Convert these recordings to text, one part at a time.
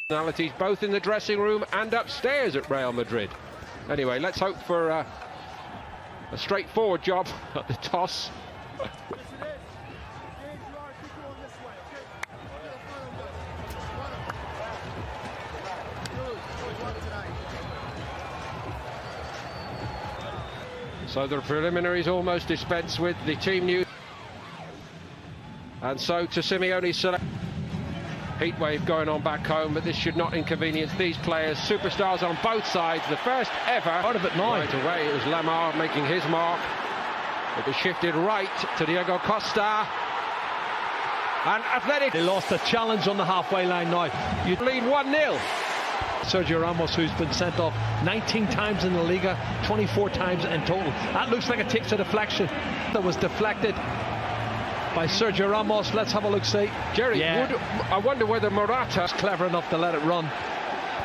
Personalities both in the dressing room and upstairs at Real Madrid. Anyway, let's hope for a straightforward job at the toss. So the preliminaries almost dispensed with. The team news. And so to Simeone's select. Heat wave going on back home, but this should not inconvenience these players. Superstars on both sides. The first ever. Out of it now. Right away, it was Lamar making his mark. It was shifted right to Diego Costa. And Athletic. They lost a challenge on the halfway line now. You lead 1-0. Sergio Ramos, who's been sent off 19 times in the Liga, 24 times in total. That looks like it takes a deflection. That was deflected by Sergio Ramos. Let's have a look, see. Jerry, I wonder whether Morata's clever enough to let it run.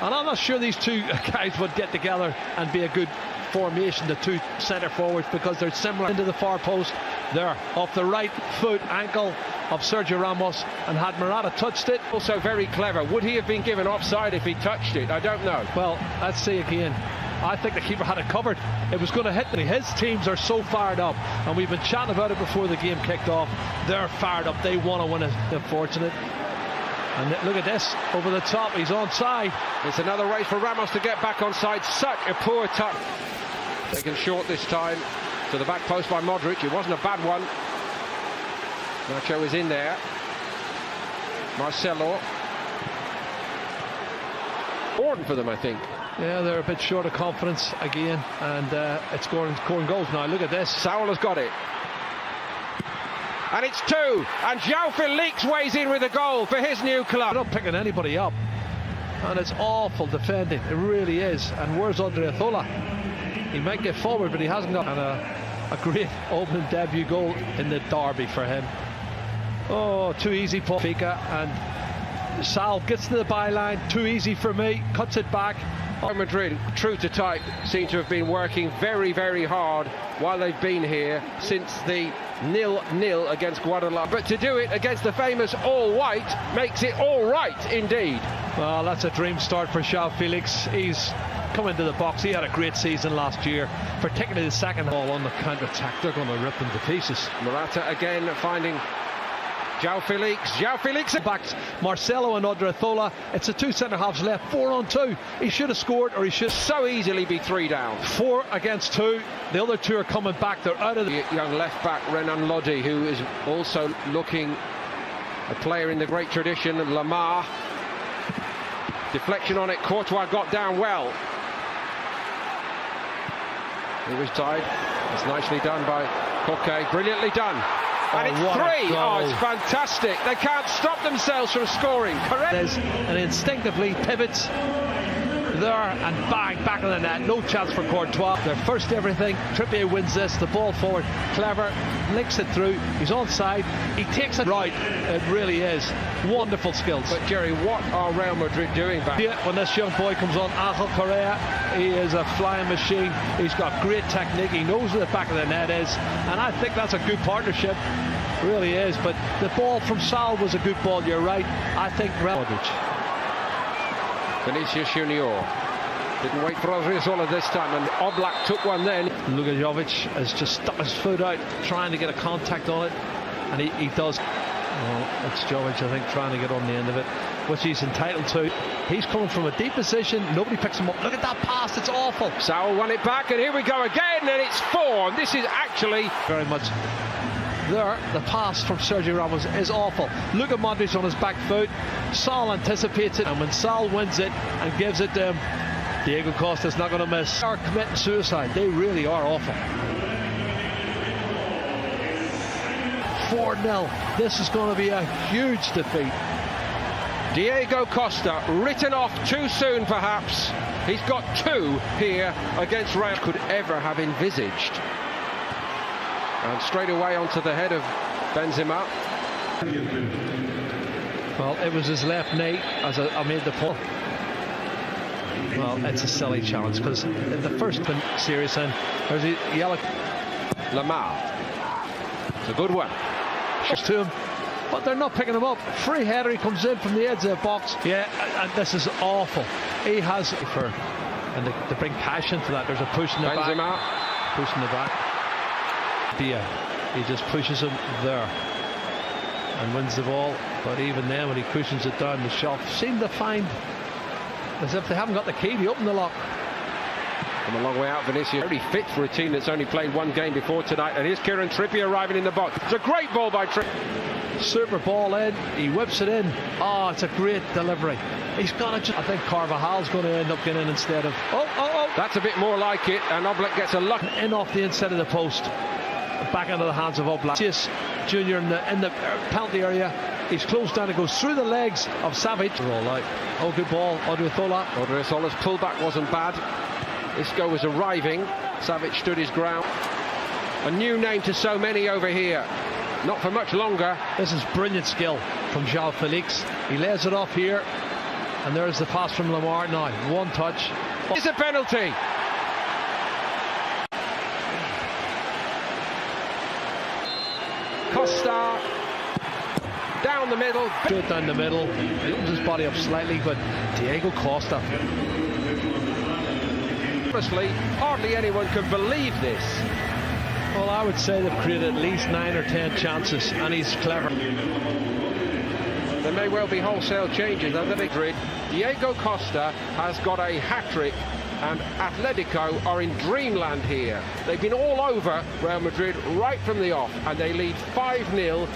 And I'm not sure these two guys would get together and be a good formation, the two centre forwards, because they're similar. Into the far post there, off the right foot ankle of Sergio Ramos, and had Morata touched it. Also very clever. Would he have been given offside if he touched it? I don't know. Well, let's see again. I think the keeper had it covered. It was going to hit me. His teams are so fired up, and we've been chatting about it before the game kicked off. They're fired up. They want to win it. They're fortunate. And look at this, over the top. He's onside. It's another race for Ramos to get back onside. Such a poor touch. Taken short this time to the back post by Modric. It wasn't a bad one. Nacho is in there. Marcelo. Important for them, I think. Yeah, they're a bit short of confidence again, and it's scoring goals now. Look at this. Saul has got it. And it's 2. And João Felix weighs in with a goal for his new club. They're not picking anybody up. And it's awful defending. It really is. And where's Odriozola? He might get forward, but he hasn't got. And a great opening debut goal in the derby for him. Oh, too easy for Fika. And Sal gets to the byline. Too easy for me. Cuts it back. Madrid, true to type, seem to have been working very, very hard while they've been here since the 0-0 against Guadalajara. But to do it against the famous all-white makes it all right indeed. Well, that's a dream start for João Felix. He's come into the box. He had a great season last year, particularly the second ball on the counter-attack. They're going to rip them to pieces. Morata again finding João Felix backs Marcelo and Odriozola. It's the two centre halves left, 4-on-2. He should have scored, or he should so easily be 3 down. 4 against 2. The other 2 are coming back. They're out of the young left back Renan Lodi, who is also looking a player in the great tradition. Lamar, deflection on it. Courtois got down well. It was tied. It's nicely done by Koke. Brilliantly done. And it's 3. Oh, it's fantastic. They can't stop themselves from scoring. Correct. And instinctively pivots there and bang, back on the net. No chance for Courtois. Their first everything. Trippier wins this. The ball forward. Clever. Links it through. He's onside. He takes it right. It really is. Wonderful skills. But Jerry, what are Real Madrid doing back? Yeah, when this young boy comes on, Angel Correa, he is a flying machine. He's got great technique. He knows where the back of the net is. And I think that's a good partnership. Really is. But the ball from Sal was a good ball. You're right. I think Vinicius Junior didn't wait for Odriozola this time, and Oblak took one then. Luka Jovic has just stuck his foot out, trying to get a contact on it, and he does. Well, it's Jovic, I think, trying to get on the end of it, which he's entitled to. He's coming from a deep position. Nobody picks him up. Look at that pass. It's awful. Saul won it back, and here we go again, and it's 4. And this is actually very much. There, the pass from Sergio Ramos is awful. Look at Modric on his back foot. Saul anticipates it, and when Saul wins it and gives it to him, Diego Costa's not going to miss. They are committing suicide. They really are awful. 4-0. This is going to be a huge defeat. Diego Costa written off too soon, perhaps. He's got 2 here against Real. Could ever have envisaged. And straight away onto the head of Benzema. Well, it was his left knee, as I made the point. Well, it's a silly challenge, because in the first series then, there's a yellow. Lamar. It's a good one. To him. but they're not picking him up. Free header, he comes in from the edge of the box. Yeah, and this is awful. He has and to bring passion to that. There's a push in the back. Push in the back. Dia, he just pushes him there and wins the ball. But even then, when he cushions it down, the shot seem to find as if they haven't got the key to open the lock. From a long way out, Vinicius very fit for a team that's only played one game before tonight. And here's Kieran Trippier arriving in the box. It's a great ball by Trippier. Super ball in. He whips it in. Oh, it's a great delivery. He's got to. I think Carvajal's going to end up getting in instead of. Oh! That's a bit more like it. And Oblak gets a luck in off the inside of the post. Back into the hands of Oblak. Junior in the penalty area. He's closed down. It goes through the legs of Savage. All out. Oh, good ball. Odriozola's pullback wasn't bad. Isco was arriving. Savage stood his ground. A new name to so many over here. Not for much longer. This is brilliant skill from João Felix. He lays it off here. And there's the pass from Lamar now. One touch. It's a penalty. Costa down the middle. Straight down the middle. He opens his body up slightly, but Diego Costa. Honestly, hardly anyone can believe this. Well, I would say they've created at least 9 or 10 chances, and he's clever. There may well be wholesale changes under Madrid. Diego Costa has got a hat-trick, and Athetico are in dreamland here. They've been all over Real Madrid right from the off, and they lead 5-0.